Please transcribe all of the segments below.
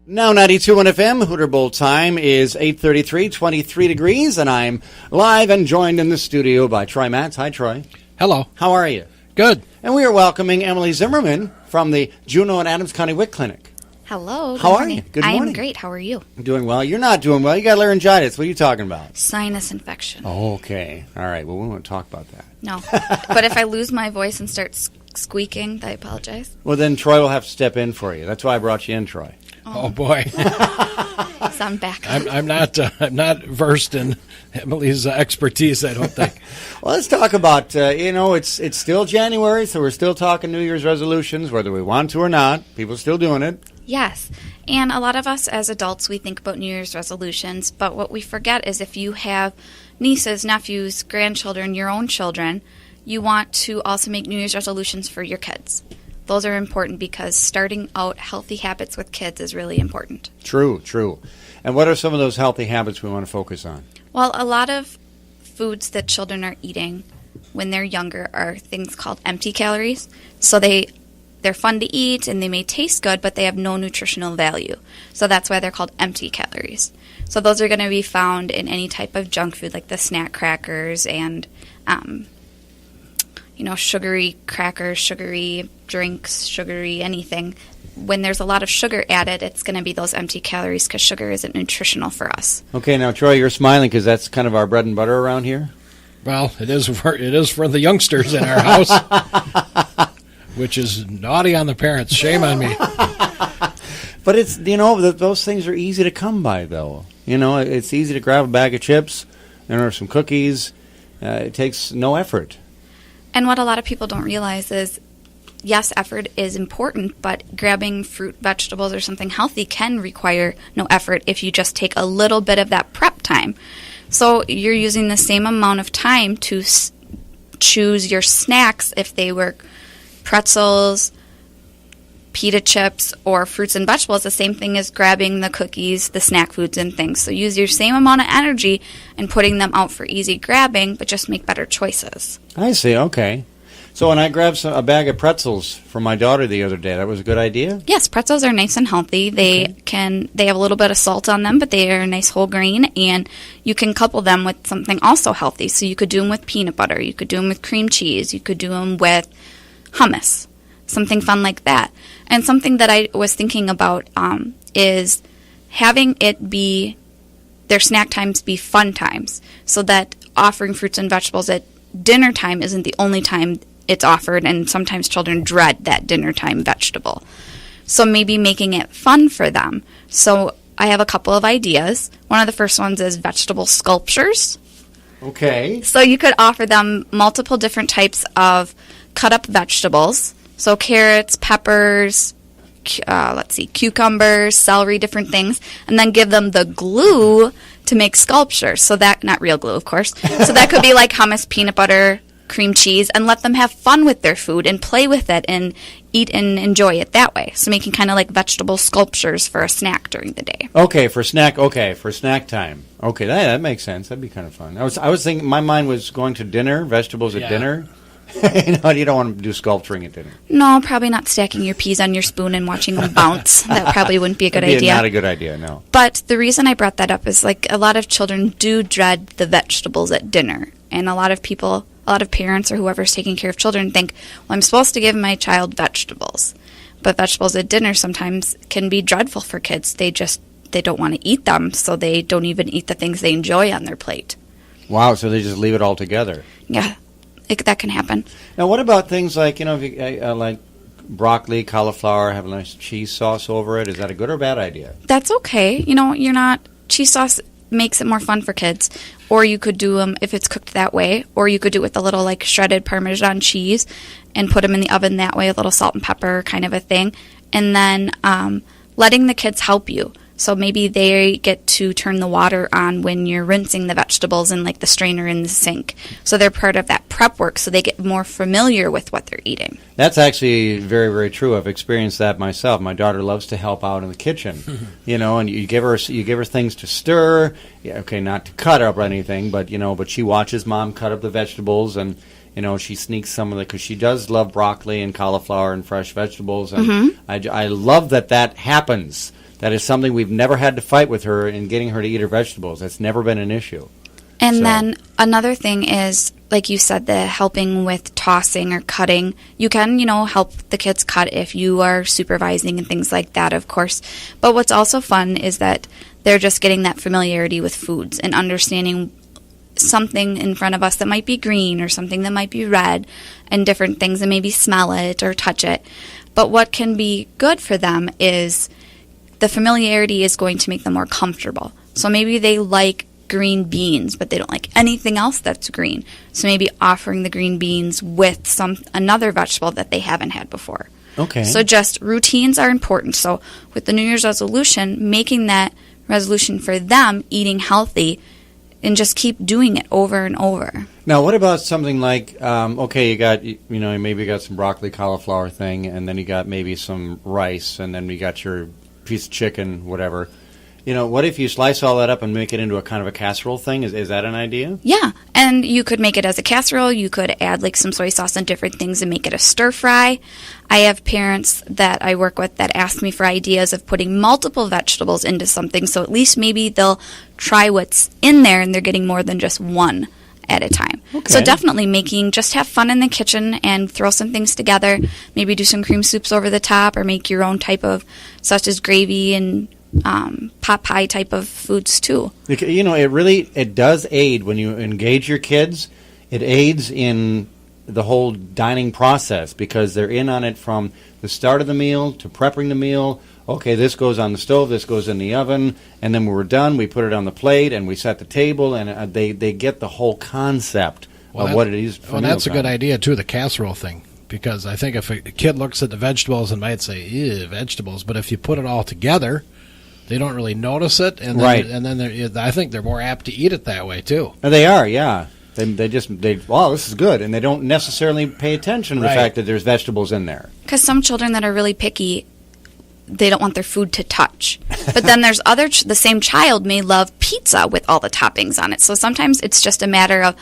Now 92.1 FM, Hooter Bowl time is 8:33, 23 degrees, and I'm live and joined in the studio by Troy Matz. Hi, Troy. Hello. How are you? Good. And we are welcoming Emily Zimmerman from the Juneau and Adams County WIC Clinic. Hello. How are you? Good morning. I'm great. How are you? Doing well. You're not doing well. You got laryngitis. What are you talking about? Sinus infection. Oh, okay. All right. Well, we won't talk about that. No. But if I lose my voice and start squeaking, I apologize. Well, then Troy will have to step in for you. That's why I brought you in, Troy. Oh boy. So I'm back. I'm not versed in Emily's expertise, I don't think. Well, let's talk about, it's still January, so we're still talking New Year's resolutions, whether we want to or not. People are still doing it. Yes. And a lot of us as adults, we think about New Year's resolutions, but what we forget is if you have nieces, nephews, grandchildren, your own children, you want to also make New Year's resolutions for your kids. Those are important because starting out healthy habits with kids is really important. True. And what are some of those healthy habits we want to focus on? Well, a lot of foods that children are eating when they're younger are things called empty calories. So they're fun to eat and they may taste good, but they have no nutritional value. So that's why they're called empty calories. So those are going to be found in any type of junk food like the snack crackers and sugary crackers, sugary drinks, sugary anything. When there's a lot of sugar added, it's going to be those empty calories because sugar isn't nutritional for us. Okay, now, Troy, you're smiling because that's kind of our bread and butter around here? Well, it is for the youngsters in our house, which is naughty on the parents. Shame on me. But it's, those things are easy to come by, though. It's easy to grab a bag of chips or some cookies. It takes no effort. And what a lot of people don't realize is, yes, effort is important, but grabbing fruit, vegetables, or something healthy can require no effort if you just take a little bit of that prep time. So you're using the same amount of time to choose your snacks if they were pretzels, pita chips, or fruits and vegetables, the same thing as grabbing the cookies, the snack foods, and things. So use your same amount of energy and putting them out for easy grabbing, but just make better choices. I see, okay. So when I grabbed a bag of pretzels for my daughter the other day, that was a good idea? Yes, pretzels are nice and healthy. They have a little bit of salt on them, but they are a nice whole grain, and you can couple them with something also healthy. So you could do them with peanut butter, you could do them with cream cheese, you could do them with hummus, something fun like that. And something that I was thinking about is having it be, their snack times be fun times, so that offering fruits and vegetables at dinner time isn't the only time it's offered, and sometimes children dread that dinner time vegetable. So maybe making it fun for them. So I have a couple of ideas. One of the first ones is vegetable sculptures. Okay. So you could offer them multiple different types of cut up vegetables. So carrots, peppers, cucumbers, celery, different things, and then give them the glue to make sculptures. So that, not real glue, of course. So that could be like hummus, peanut butter, cream cheese, and let them have fun with their food and play with it and eat and enjoy it that way. So making kind of like vegetable sculptures for a snack during the day. Okay, for snack time. Okay, that makes sense. That'd be kind of fun. I was thinking, my mind was going to dinner, vegetables at dinner. You don't want to do sculpturing at dinner. No, probably not stacking your peas on your spoon and watching them bounce. That probably wouldn't be a good idea. Not a good idea, no. But the reason I brought that up is like a lot of children do dread the vegetables at dinner. And a lot of parents or whoever's taking care of children think, well, I'm supposed to give my child vegetables. But vegetables at dinner sometimes can be dreadful for kids. They don't want to eat them, so they don't even eat the things they enjoy on their plate. Wow, so they just leave it all together. Yeah. That can happen. Now, what about things like, if you like broccoli, cauliflower, have a nice cheese sauce over it? Is that a good or bad idea? That's okay. Cheese sauce makes it more fun for kids. Or you could do them if it's cooked that way. Or you could do it with a little like shredded Parmesan cheese and put them in the oven that way, a little salt and pepper kind of a thing. And then letting the kids help you. So maybe they get to turn the water on when you're rinsing the vegetables in like the strainer in the sink. So they're part of that prep work, so they get more familiar with what they're eating. That's actually very, very true. I've experienced that myself. My daughter loves to help out in the kitchen, and you give her things to stir. Yeah, okay, not to cut up or anything, but she watches Mom cut up the vegetables, and she sneaks some of it because she does love broccoli and cauliflower and fresh vegetables, and I love that happens. that is something we've never had to fight with her in getting her to eat her vegetables. That's never been an issue. And then another thing is, like you said, the helping with tossing or cutting. You can, help the kids cut if you are supervising and things like that, of course. But what's also fun is that they're just getting that familiarity with foods and understanding something in front of us that might be green or something that might be red and different things, and maybe smell it or touch it. But what can be good for them is the familiarity is going to make them more comfortable. So maybe they like green beans, but they don't like anything else that's green. So maybe offering the green beans with another vegetable that they haven't had before. Okay. So just routines are important. So with the New Year's resolution, making that resolution for them eating healthy, and just keep doing it over and over. Now, what about something like, okay, you got, maybe you got some broccoli cauliflower thing, and then you got maybe some rice, and then you got your piece of chicken, whatever. What if you slice all that up and make it into a kind of a casserole thing? Is that an idea? Yeah, and you could make it as a casserole. You could add like some soy sauce and different things and make it a stir fry. I have parents that I work with that ask me for ideas of putting multiple vegetables into something, so at least maybe they'll try what's in there and they're getting more than just one at a time. Okay. So definitely just have fun in the kitchen and throw some things together. Maybe do some cream soups over the top, or make your own type of, such as gravy and pot pie type of foods too. It does aid when you engage your kids. It aids in the whole dining process because they're in on it from the start of the meal to prepping the meal. Okay, this goes on the stove, this goes in the oven, and then when we're done, we put it on the plate and we set the table, and they get the whole concept of what it is for meal that's time. a good idea too, the casserole thing. Because I think if a kid looks at the vegetables and might say, ew, vegetables, but if you put it all together, they don't really notice it, and then, right. And then I think they're more apt to eat it that way too. They are, yeah. Wow, this is good, and they don't necessarily pay attention to the fact that there's vegetables in there. Because some children that are really picky, they don't want their food to touch. But then there's the same child may love pizza with all the toppings on it. So sometimes it's just a matter of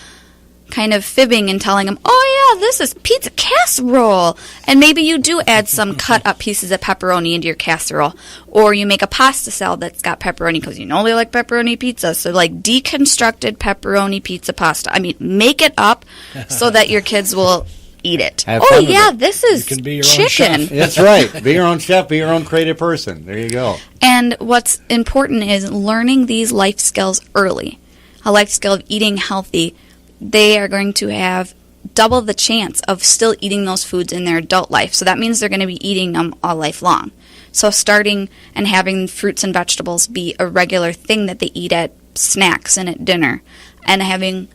kind of fibbing and telling them, oh yeah, this is pizza casserole. And maybe you do add some cut up pieces of pepperoni into your casserole. Or you make a pasta salad that's got pepperoni because they like pepperoni pizza. So like deconstructed pepperoni pizza pasta. make it up so that your kids will eat it. Oh yeah, this is you can be your chicken. Own chef. That's right. Be your own chef, be your own creative person. There you go. And what's important is learning these life skills early. A life skill of eating healthy. They are going to have double the chance of still eating those foods in their adult life. So that means they're going to be eating them all life long. So starting and having fruits and vegetables be a regular thing that they eat at snacks and at dinner, and having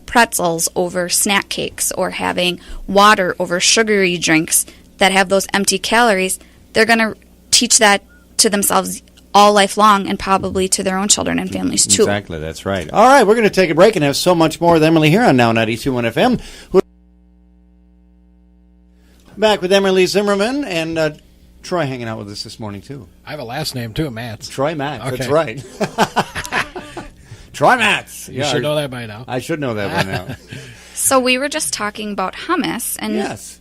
pretzels over snack cakes, or having water over sugary drinks that have those empty calories, they're going to teach that to themselves all life long, and probably to their own children and families too. Exactly, that's right. All right, we're going to take a break and have so much more with Emily here on Now 92.1 FM. Back with Emily Zimmerman and Troy hanging out with us this morning too. I have a last name too, Matz. Troy Matz, Okay. that's right. Troy Matz. You should know that by now. I should know that by now. So we were just talking about hummus, and Yes.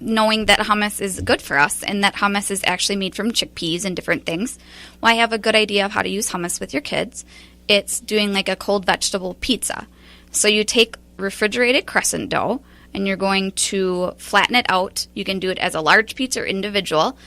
knowing that hummus is good for us, and that hummus is actually made from chickpeas and different things. Well, I have a good idea of how to use hummus with your kids. It's doing like a cold vegetable pizza. So you take refrigerated crescent dough, and you're going to flatten it out. You can do it as a large pizza or individual,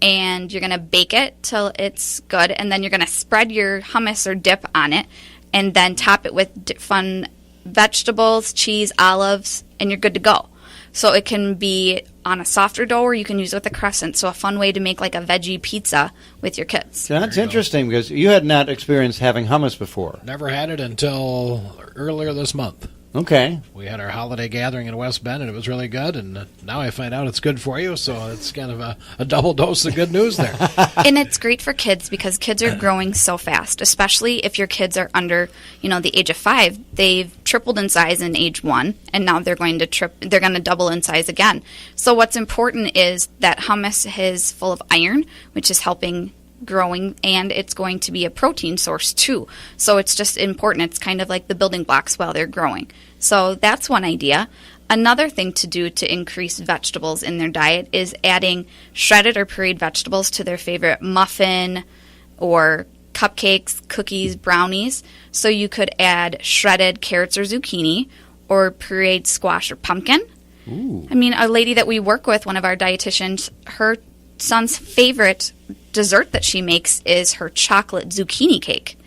and you're going to bake it till it's good, and then you're going to spread your hummus or dip on it, and then top it with fun vegetables, cheese, olives, and you're good to go. So it can be on a softer dough, or you can use it with a crescent. So a fun way to make like a veggie pizza with your kids. So that's interesting because you had not experienced having hummus before. Never had it until earlier this month. Okay. We had our holiday gathering in West Bend, and it was really good, and now I find out it's good for you, so it's kind of a double dose of good news there. And it's great for kids because kids are growing so fast, especially if your kids are under, the age of 5. They've tripled in size in age 1, and now they're going to double in size again. So what's important is that hummus is full of iron, which is helping growing, and it's going to be a protein source too. So it's just important. It's kind of like the building blocks while they're growing. So that's one idea. Another thing to do to increase vegetables in their diet is adding shredded or pureed vegetables to their favorite muffin, or cupcakes, cookies, brownies. So you could add shredded carrots or zucchini, or pureed squash or pumpkin. Ooh. I mean, a lady that we work with, one of our dietitians, her son's favorite dessert that she makes is her chocolate zucchini cake.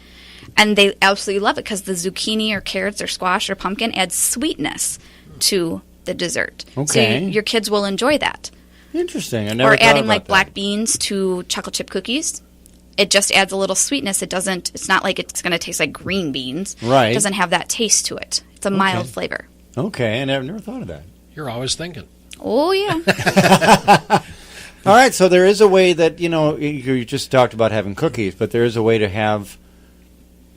And they absolutely love it because the zucchini or carrots or squash or pumpkin adds sweetness to the dessert. Okay. So your kids will enjoy that. Interesting. I never Or thought adding about like that. black beans to chocolate chip cookies. It just adds a little sweetness. It's not like it's going to taste like green beans. Right. It doesn't have that taste to it. It's a mild flavor. Okay, and I've never thought of that. You're always thinking. Oh, yeah. All right, so there is a way that, you just talked about having cookies, but there is a way to have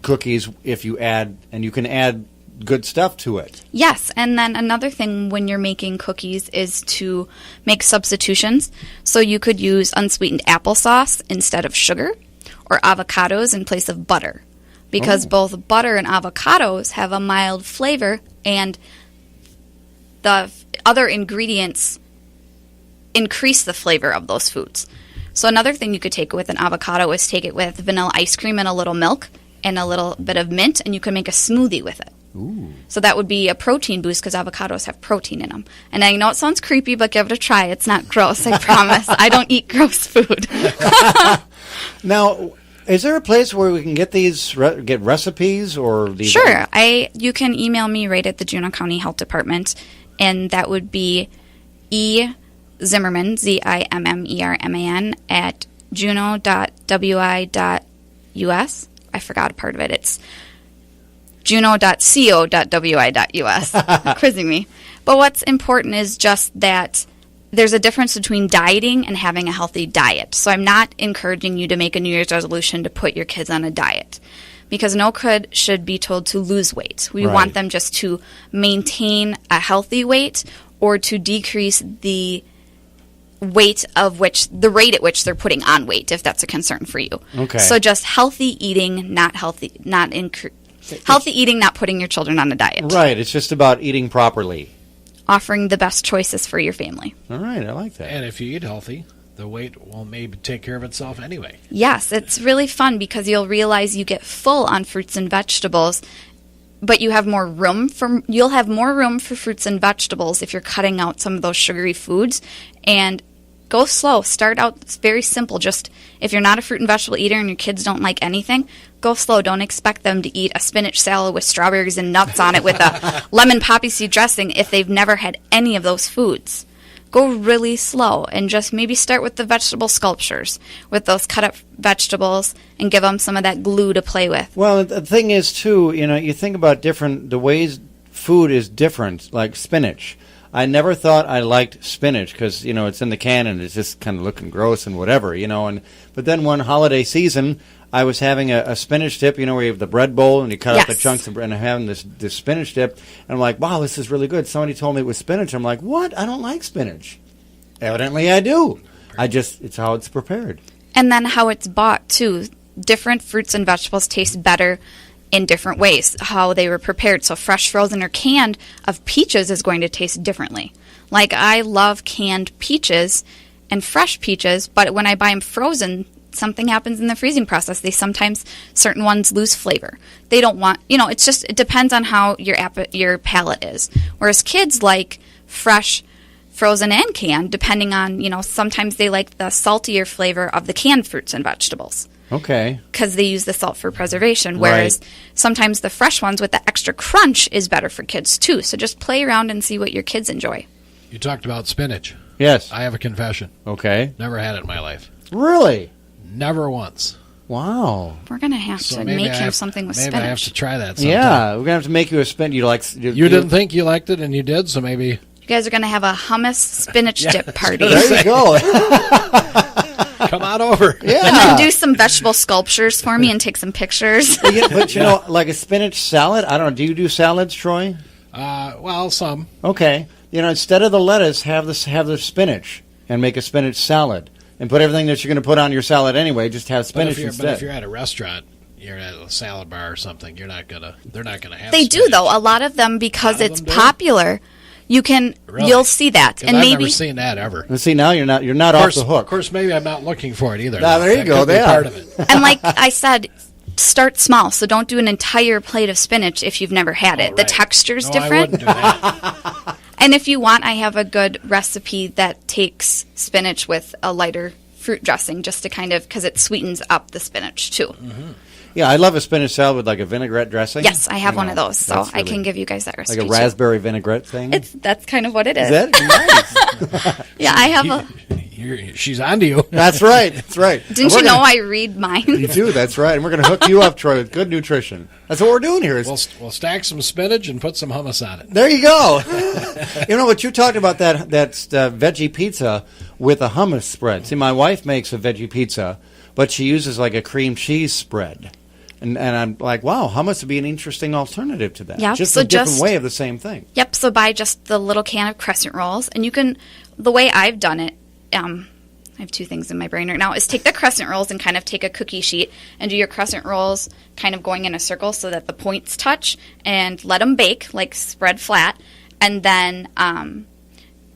cookies if you add, and you can add good stuff to it. Yes, and then another thing when you're making cookies is to make substitutions. So you could use unsweetened applesauce instead of sugar, or avocados in place of butter. Because both butter and avocados have a mild flavor, and the other ingredients increase the flavor of those foods. So another thing you could take with an avocado is take it with vanilla ice cream and a little milk and a little bit of mint, and you can make a smoothie with it. Ooh. So that would be a protein boost because avocados have protein in them. And I know it sounds creepy, but give it a try. It's not gross, I promise. I don't eat gross food. Now, is there a place where we can get these, get recipes or these? Sure. You can email me right at the Juneau County Health Department, and that would be Zimmerman, Zimmerman, at juneau.wi.us. I forgot a part of it. It's juneau.co.wi.us. Quizzing me. But what's important is just that there's a difference between dieting and having a healthy diet. So I'm not encouraging you to make a New Year's resolution to put your kids on a diet, because no kid should be told to lose weight. We want them just to maintain a healthy weight or to decrease the rate at which they're putting on weight, if that's a concern for you. Okay. So just healthy eating, healthy eating, not putting your children on a diet. Right. It's just about eating properly. Offering the best choices for your family. All right. I like that. And if you eat healthy, the weight will maybe take care of itself anyway. Yes, it's really fun because you'll realize you get full on fruits and vegetables, but you'll have more room for fruits and vegetables if you're cutting out some of those sugary foods. And go slow. Start out very simple. Just if you're not a fruit and vegetable eater and your kids don't like anything, go slow. Don't expect them to eat a spinach salad with strawberries and nuts on it with a lemon poppy seed dressing if they've never had any of those foods. Go really slow and just maybe start with the vegetable sculptures with those cut up vegetables and give them some of that glue to play with. Well, the thing is, too, you think about the ways food is different, like spinach. I never thought I liked spinach because, it's in the can and it's just kind of looking gross and whatever, but then one holiday season, I was having a spinach dip, where you have the bread bowl and you cut out the chunks of bread, and I'm having this spinach dip, and I'm like, wow, this is really good. Somebody told me it was spinach. I'm like, what? I don't like spinach. Evidently I do. It's how it's prepared. And then how it's bought, too. Different fruits and vegetables taste better in different ways, how they were prepared. So fresh, frozen, or canned of peaches is going to taste differently. Like, I love canned peaches and fresh peaches, but when I buy them frozen, something happens in the freezing process. Certain ones lose flavor. They don't want, it depends on how your palate is. Whereas kids like fresh, frozen, and canned, depending on, sometimes they like the saltier flavor of the canned fruits and vegetables. Okay. Because they use the salt for preservation, whereas sometimes the fresh ones with the extra crunch is better for kids too. So just play around and see what your kids enjoy. You talked about spinach. Yes. I have a confession. Okay. Never had it in my life. Really? Never once. Wow. We're going to have to make him something with spinach. Maybe I have to try that sometime. Yeah, we're going to have to make you a spinach. You didn't think you liked it, and you did, so maybe... You guys are going to have a hummus spinach dip party. There you go. Come on over. Yeah. And then do some vegetable sculptures for me and take some pictures. But like a spinach salad, I don't know, do you do salads, Troy? Well, some. Okay. Instead of the lettuce, have the spinach and make a spinach salad. And put everything that you're going to put on your salad anyway, just have spinach instead. But if you're at a restaurant, you're at a salad bar or something, they're not gonna have They spinach. do, though. A lot of them, because it's popular, You can, Really? you'll see that, 'Cause and I've maybe never seen that ever. And see, now you're not off the Of hook. course, maybe I'm not looking for it either. Ah, there you That go, could be yeah. part of it. and like I said, start small. So don't do an entire plate of spinach if you've never had it. Oh, The right. texture's No, different. I wouldn't do that. And if you want, I have a good recipe that takes spinach with a lighter fruit dressing just to kind of, because it sweetens up the spinach too. Yeah, I love a spinach salad with like a vinaigrette dressing. Yes, I have You one know, of those, so that's I really- can give you guys that like recipe a raspberry vinaigrette thing. too. That's kind of what it is. Is that nice? Yeah, I have a. She's on to you. That's right. That's right. Didn't you know I read mine? You do. That's right. And we're going to hook you up, Troy, with good nutrition. That's what we're doing here. We'll stack some spinach and put some hummus on it. There you go. You know what you talked about that veggie pizza with a hummus spread. See, my wife makes a veggie pizza, but she uses like a cream cheese spread. And I'm like, wow, hummus would be an interesting alternative to that. Yeah, Just so a different just- way of the same thing. Yep. So buy just the little can of crescent rolls, and you can. The way I've done it, I have two things in my brain right now. Is take the crescent rolls and kind of take a cookie sheet and do your crescent rolls kind of going in a circle so that the points touch, and let them bake, like spread flat, and then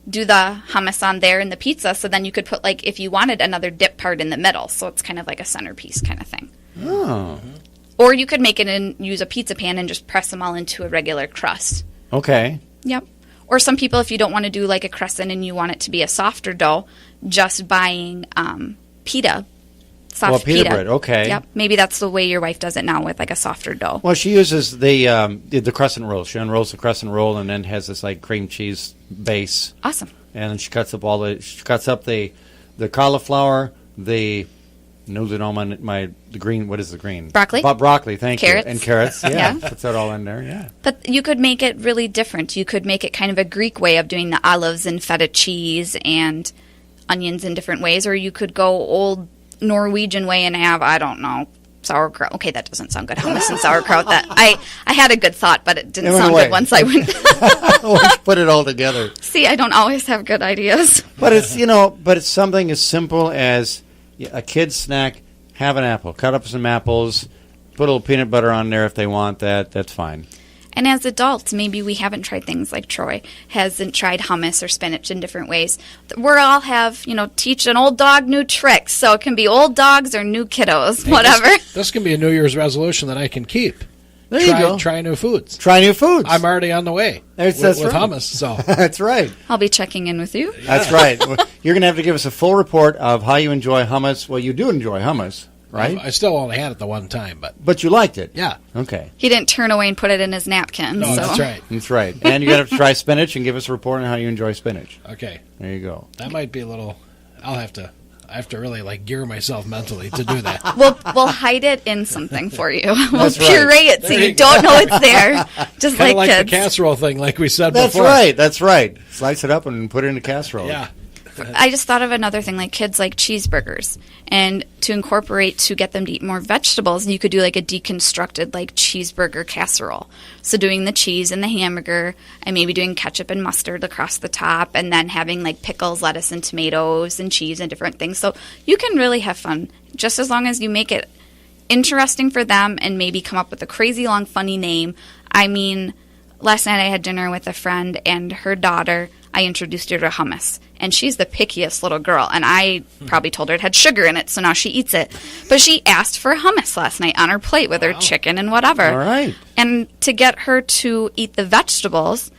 do the hummus on there in the pizza. So then you could put, like, if you wanted, another dip part in the middle, so it's kind of like a centerpiece kind of thing. Oh, Or you could make it and use a pizza pan and just press them all into a regular crust. okay. Yep. Or some people, if you don't want to do like a crescent and you want it to be a softer dough, just buying pita, soft Well, pita bread, okay. Yep. Maybe that's the way your wife does it now with like a softer dough. Well, she uses the crescent roll. She unrolls the crescent roll and then has this like cream cheese base, Awesome. and then she cuts up the cauliflower, the the green. What is the green? Broccoli? Broccoli. Thank Carrots. you. And carrots. Yeah, Yeah. puts that all in there. Yeah. But you could make it really different. You could make it kind of a Greek way of doing the olives and feta cheese and onions in different ways. Or you could go old Norwegian way and have, I don't know, sauerkraut. Okay, that doesn't sound good. Hummus and sauerkraut. That I had a good thought, but it didn't It went sound away. good once I went. Let's put it all together. See, I don't always have good ideas. But it's something as simple as a kid's snack. Have an apple. Cut up some apples. Put a little peanut butter on there if they want that. That's fine. And as adults, maybe we haven't tried things like Troy hasn't tried hummus or spinach in different ways. We all have, teach an old dog new tricks. So it can be old dogs or new kiddos, whatever. This can be a New Year's resolution that I can keep. There you go. Try new foods. Try new foods. I'm already on the way That's with right. hummus. So That's right. I'll be checking in with you. That's right. You're going to have to give us a full report of how you enjoy hummus. Well, you do enjoy hummus, right? I still only had it the one time, but But you liked it. yeah, Okay. He didn't turn away and put it in his napkin. no, so. that's right. That's right. And you got to try spinach and give us a report on how you enjoy spinach. Okay, There you go. that might be a little. I have to really gear myself mentally to do that. We'll hide it in something for you. We'll That's right. puree it so There you you go. don't know it's there. Just Kind of like kids. the casserole thing, like we said That's before. right. That's right. Slice it up and put it in a casserole. Yeah, I just thought of another thing, like kids like cheeseburgers. And to incorporate, to get them to eat more vegetables, you could do like a deconstructed like cheeseburger casserole. So doing the cheese and the hamburger and maybe doing ketchup and mustard across the top and then having like pickles, lettuce, and tomatoes and cheese and different things. So you can really have fun just as long as you make it interesting for them and maybe come up with a crazy long funny name. I mean, last night I had dinner with a friend and her daughter, I introduced her to hummus. And she's the pickiest little girl. And I probably told her it had sugar in it, so now she eats it. But she asked for hummus last night on her plate with her chicken and whatever. All right. And to get her to eat the vegetables,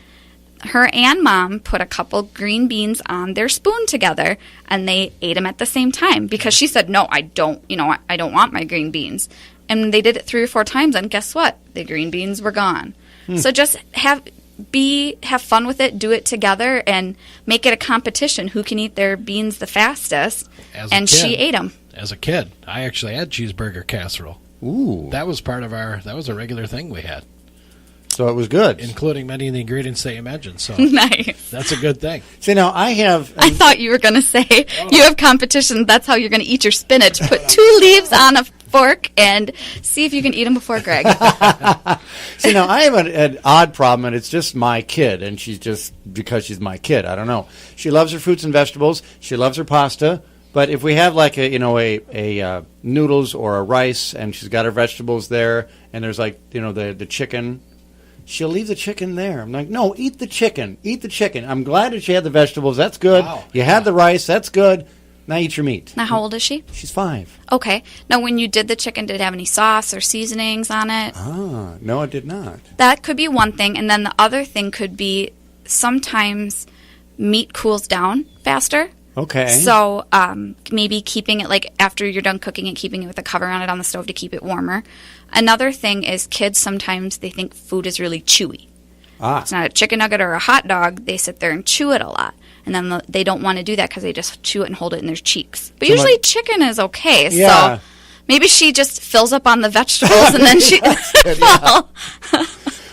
her and mom put a couple green beans on their spoon together, and they ate them at the same time. Because she said, no, I don't want my green beans. And they did it 3 or 4 times, and guess what? The green beans were gone. So just have fun with it, do it together, and make it a competition who can eat their beans the fastest. As a And kid. she ate them. as a kid, I actually had cheeseburger casserole. Ooh. That was that was a regular thing we had, So it was good. including many of the ingredients that you mentioned. So Nice. that's a good thing. See, now I have. I thought you were going to say you have competition. That's how you're going to eat your spinach. Put 2 leaves on a fork and see if you can eat them before Greg. See, now I have an odd problem, and it's just my kid, and she's just because she's my kid. I don't know. She loves her fruits and vegetables. She loves her pasta. But if we have like a noodles or a rice, and she's got her vegetables there, and there's like the chicken, she'll leave the chicken there. I'm like, no, eat the chicken. Eat the chicken. I'm glad that you had the vegetables. That's good. Wow. You had the rice. That's good. Now eat your meat. Now, how old is she? She's 5. Okay. Now, when you did the chicken, did it have any sauce or seasonings on it? Ah, no, it did not. That could be one thing. And then the other thing could be sometimes meat cools down faster. Okay. So maybe keeping it, like, after you're done cooking it, keeping it with a cover on it on the stove to keep it warmer. Another thing is kids sometimes they think food is really chewy. It's not a chicken nugget or a hot dog. They sit there and chew it a lot. And then they don't want to do that because they just chew it and hold it in their cheeks. But usually chicken is okay. Yeah. So maybe she just fills up on the vegetables and then she...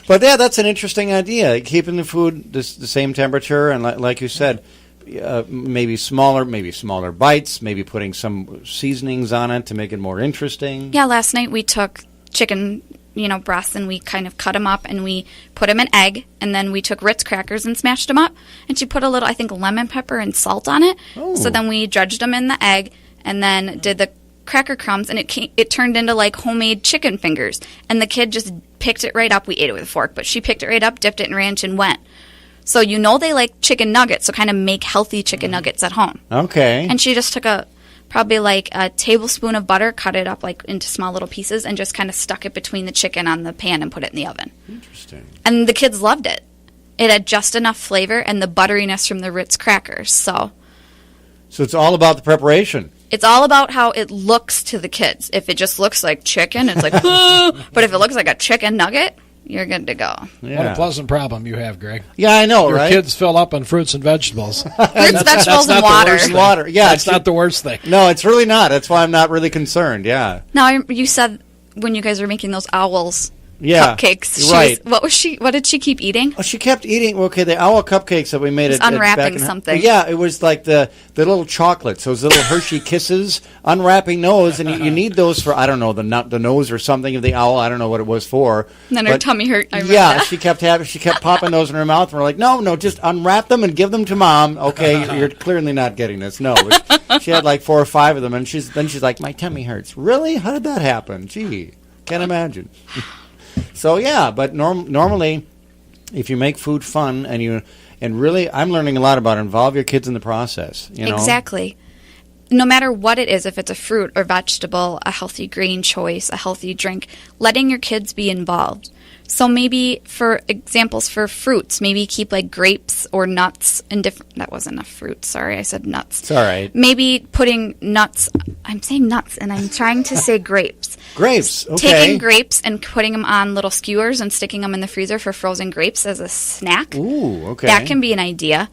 But yeah, that's an interesting idea. Keeping the food the same temperature, and like you said, maybe smaller bites, maybe putting some seasonings on it to make it more interesting. Yeah, last night we took chicken, breasts, and we kind of cut them up, and we put them in egg, and then we took Ritz crackers and smashed them up, and she put a little, I think, lemon pepper and salt on it. Oh. So then we dredged them in the egg, and then did the cracker crumbs, and it turned into like homemade chicken fingers. And the kid just picked it right up. We ate it with a fork, but she picked it right up, dipped it in ranch, and went. So they like chicken nuggets, so kind of make healthy chicken nuggets at home. Okay. And she just took probably like a tablespoon of butter, cut it up like into small little pieces, and just kind of stuck it between the chicken on the pan and put it in the oven. Interesting. And the kids loved it. It had just enough flavor and the butteriness from the Ritz crackers. So it's all about the preparation. it's all about how it looks to the kids. If it just looks like chicken, it's like, but if it looks like a chicken nugget, you're good to go. Yeah. What a pleasant problem you have, Greg. Yeah, I know, Your right? kids fill up on fruits and vegetables. Fruits, vegetables, and water. Water. Yeah, That's not the worst thing. No, it's really not. That's why I'm not really concerned. Yeah. Now, you said when you guys were making those owls cupcakes, right? What did she keep eating? Oh, she kept eating. Okay, the owl cupcakes that we made. Unwrapping something. Yeah, it was like the little chocolates, those little Hershey Kisses. Unwrapping those, and you need those for, I don't know, the nose or something of the owl. I don't know what it was for. And then her tummy hurt. I Yeah, she kept popping those in her mouth, and we're like, no, just unwrap them and give them to Mom. Okay, you're clearly not getting this. No, but she had like 4 or 5 of them, and she's like, my tummy hurts. Really? How did that happen? Gee, can't imagine. So yeah, but normally, if you make food fun and really, I'm learning a lot about it. Involve your kids in the process. You know? Exactly. No matter what it is, if it's a fruit or vegetable, a healthy grain choice, a healthy drink, letting your kids be involved. So maybe, for examples for fruits, maybe keep like grapes or nuts in different. That wasn't a fruit. Sorry, I said nuts. It's all right. Maybe putting nuts. I'm saying nuts, and I'm trying to say grapes. Grapes. Okay. Taking grapes and putting them on little skewers and sticking them in the freezer for frozen grapes as a snack. Ooh, okay. That can be an idea.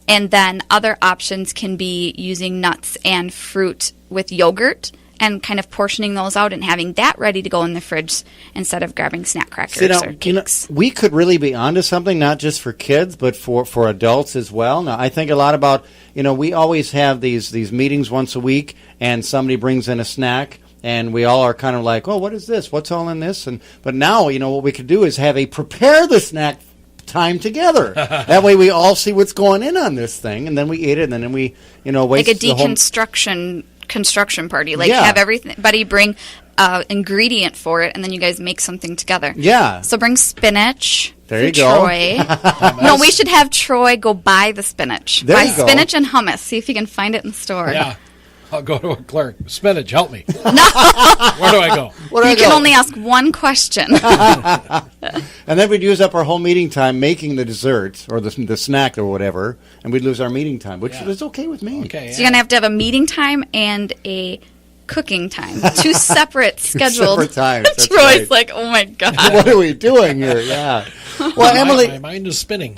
And then other options can be using nuts and fruit with yogurt and kind of portioning those out and having that ready to go in the fridge instead of grabbing snack crackers or cakes. We could really be onto something, not just for kids, but for adults as well. Now, I think a lot about, we always have these meetings once a week, and somebody brings in a snack, and we all are kind of like, oh, what is this? What's all in this? But now, what we could do is have a prepare the snack time together. That way we all see what's going in on this thing, and then we eat it, and then we, waste like a deconstruction construction party. Like, Yeah. have everybody bring ingredient for it, and then you guys make something together. Yeah. So bring spinach. There for you go. Troy. No, we should have Troy go buy the spinach. There buy you go. spinach and hummus. See if you can find it in the store. Yeah. I'll go to a clerk. Spinach, help me. Where do I go? You can only ask one question. And then we'd use up our whole meeting time making the dessert or the snack or whatever, and we'd lose our meeting time, which is okay with me. Okay. So you're going to have a meeting time and a cooking time. 2 separate scheduled. Separate times. That's Troy's right. like, oh my God. What are we doing here? Yeah. Well, Emily. My mind is spinning.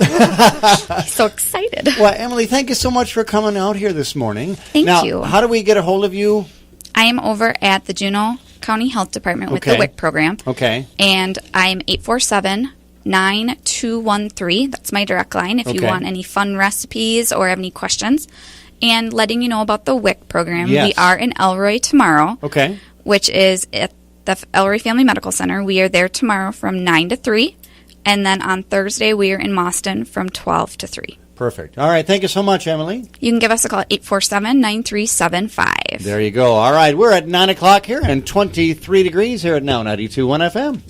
So excited. Well, Emily, thank you so much for coming out here this morning. Thank now, you. How do we get a hold of you? I am over at the Juneau County Health Department with the Okay. WIC program. Okay. And I'm 847-9213. That's my direct line if you Okay. want any fun recipes or have any questions. And letting you know about the WIC program. Yes. We are in Elroy tomorrow, Okay. which is at the Elroy Family Medical Center. We are there tomorrow from 9 to 3. And then on Thursday, we are in Mauston from 12 to 3. Perfect. All right. Thank you so much, Emily. You can give us a call at 847-9375. There you go. All right. We're at 9 o'clock here and 23 degrees here at Now 92.1 FM.